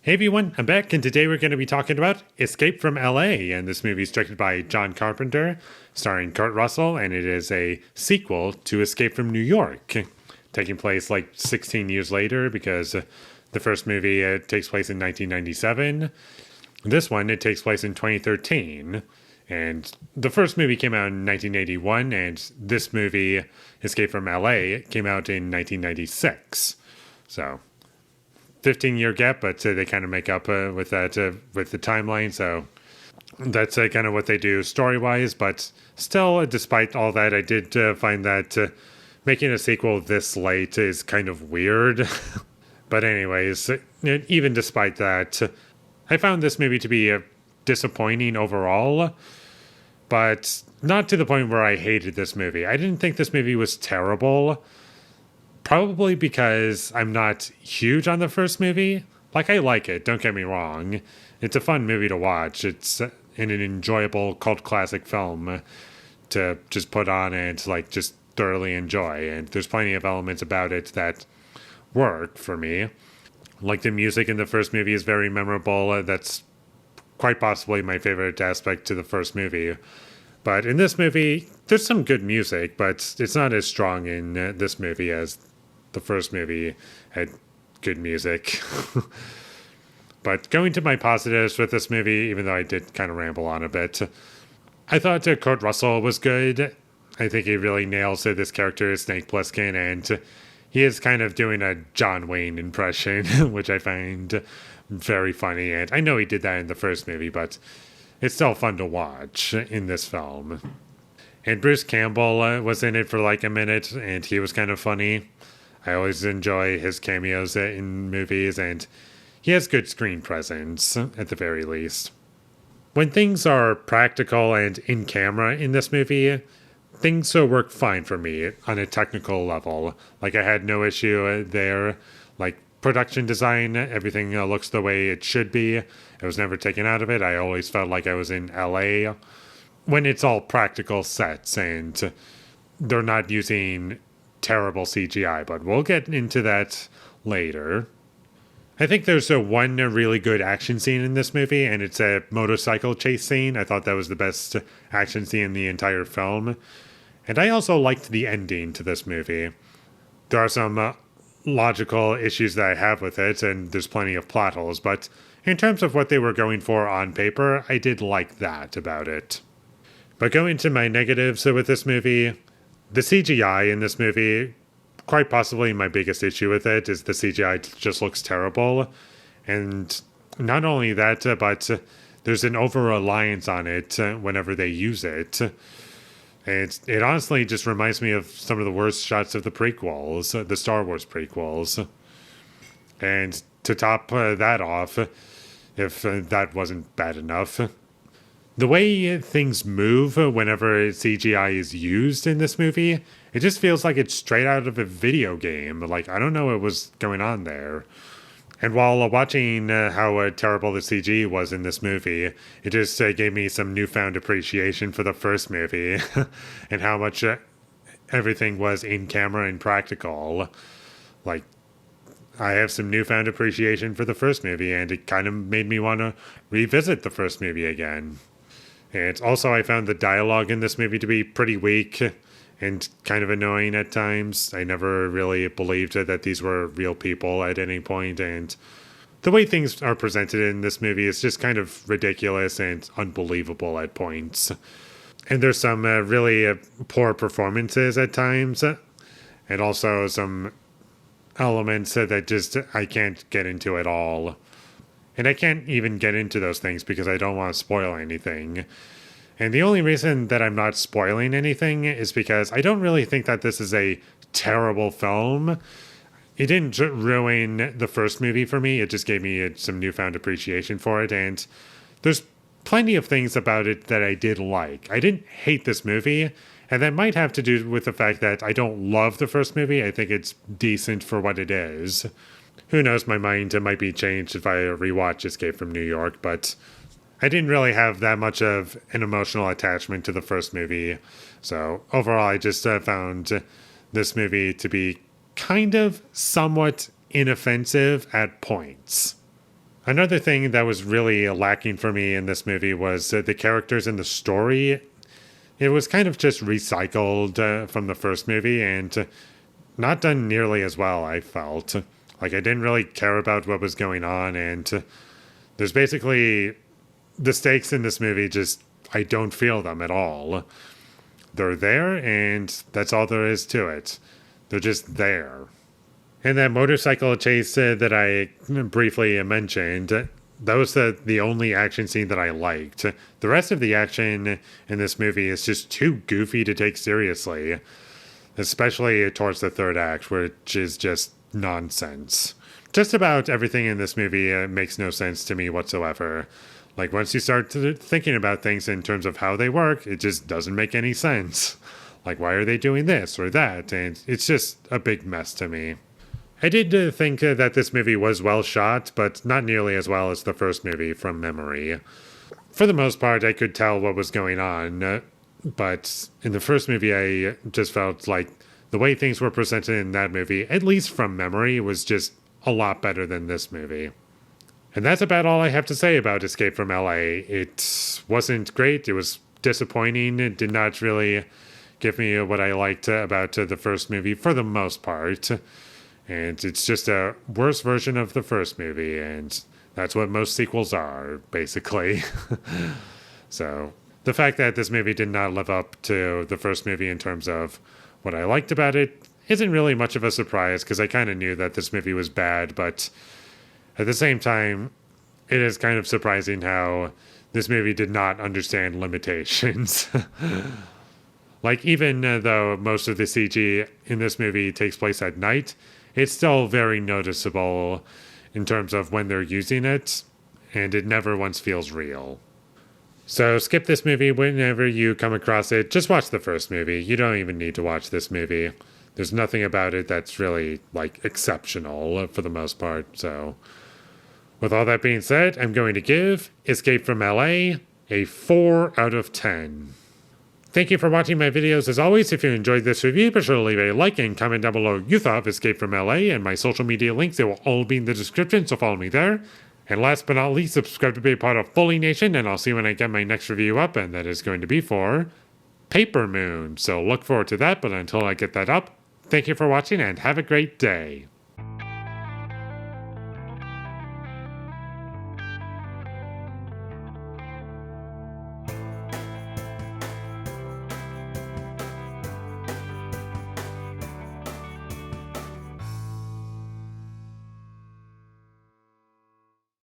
Hey everyone, I'm back, and today we're going to be talking about Escape from LA. And this movie is directed by John Carpenter, starring Kurt Russell, and it is a sequel to Escape from New York, taking place like 16 years later because the first movie takes place in 1997. This one, it takes place in 2013. And the first movie came out in 1981, and this movie, Escape from LA, came out in 1996. So 15-year gap, but they kind of make up with that with the timeline. So that's kind of what they do story-wise. But still, despite all that, I did find that making a sequel this late is kind of weird. But anyways, even despite that, I found this movie to be disappointing overall, but not to the point where I hated this movie. I didn't think this movie was terrible. Probably because I'm not huge on the first movie. Like, I like it, don't get me wrong. It's a fun movie to watch. It's an enjoyable cult classic film to just put on and like just thoroughly enjoy. And there's plenty of elements about it that work for me. Like, the music in the first movie is very memorable. That's quite possibly my favorite aspect to the first movie. But in this movie, there's some good music, but it's not as strong in this movie as the first movie had good music. But going to my positives with this movie, even though I did kind of ramble on a bit, I thought Kurt Russell was good. I think he really nails this character, Snake Plissken, and he is kind of doing a John Wayne impression, which I find very funny. And I know he did that in the first movie, but it's still fun to watch in this film. And Bruce Campbell was in it for like a minute, and he was kind of funny. I always enjoy his cameos in movies, and he has good screen presence, at the very least. When things are practical and in camera in this movie, things work fine for me on a technical level. Like, I had no issue there. Like, production design, everything looks the way it should be. It was never taken out of it. I always felt like I was in LA when it's all practical sets and they're not using terrible CGI, but we'll get into that later. I think there's one really good action scene in this movie, and it's a motorcycle chase scene. I thought that was the best action scene in the entire film. And I also liked the ending to this movie. There are some logical issues that I have with it, and there's plenty of plot holes, but in terms of what they were going for on paper, I did like that about it. But going to my negatives with this movie, the CGI in this movie, quite possibly my biggest issue with it, is the CGI just looks terrible. And not only that, but there's an over-reliance on it whenever they use it. It honestly just reminds me of some of the worst shots of the prequels, the Star Wars prequels. And to top that off, if that wasn't bad enough, the way things move whenever CGI is used in this movie, it just feels like it's straight out of a video game. Like, I don't know what was going on there. And while watching how terrible the CG was in this movie, it just gave me some newfound appreciation for the first movie and how much everything was in camera and practical. Like, I have some newfound appreciation for the first movie, and it kind of made me want to revisit the first movie again. And also, I found the dialogue in this movie to be pretty weak and kind of annoying at times. I never really believed that these were real people at any point, and the way things are presented in this movie is just kind of ridiculous and unbelievable at points. And there's some really poor performances at times, and also some elements that just I can't get into at all. And I can't even get into those things because I don't want to spoil anything. And the only reason that I'm not spoiling anything is because I don't really think that this is a terrible film. It didn't ruin the first movie for me. It just gave me some newfound appreciation for it. And there's plenty of things about it that I did like. I didn't hate this movie. And that might have to do with the fact that I don't love the first movie. I think it's decent for what it is. Who knows, my mind might be changed if I rewatch Escape from New York, but I didn't really have that much of an emotional attachment to the first movie. So overall, I just found this movie to be kind of somewhat inoffensive at points. Another thing that was really lacking for me in this movie was the characters in the story. It was kind of just recycled from the first movie and not done nearly as well, I felt. Like, I didn't really care about what was going on, and there's basically the stakes in this movie just, I don't feel them at all. They're there, and that's all there is to it. They're just there. And that motorcycle chase that I briefly mentioned, that was the only action scene that I liked. The rest of the action in this movie is just too goofy to take seriously, especially towards the third act, which is just nonsense. Just about everything in this movie makes no sense to me whatsoever. Like, once you start thinking about things in terms of how they work, it just doesn't make any sense. Like, why are they doing this or that? And it's just a big mess to me. I did think that this movie was well shot, but not nearly as well as the first movie from memory. For the most part, I could tell what was going on, but in the first movie, I just felt like the way things were presented in that movie, at least from memory, was just a lot better than this movie. And that's about all I have to say about Escape from LA. It wasn't great. It was disappointing. It did not really give me what I liked about the first movie for the most part. And it's just a worse version of the first movie, and that's what most sequels are, basically. So the fact that this movie did not live up to the first movie in terms of what I liked about it isn't really much of a surprise, because I kind of knew that this movie was bad, but at the same time, it is kind of surprising how this movie did not understand limitations. Like, even though most of the CG in this movie takes place at night, it's still very noticeable in terms of when they're using it, and it never once feels real. So skip this movie whenever you come across it. Just watch the first movie. You don't even need to watch this movie. There's nothing about it that's really, like, exceptional for the most part. So with all that being said, I'm going to give Escape from LA a 4 out of 10. Thank you for watching my videos. As always, if you enjoyed this review, be sure to leave a like and comment down below what you thought of Escape from LA, and my social media links, they will all be in the description, so follow me there. And last but not least, subscribe to be a part of Foley Nation, and I'll see you when I get my next review up, and that is going to be for Paper Moon. So look forward to that, but until I get that up, thank you for watching and have a great day.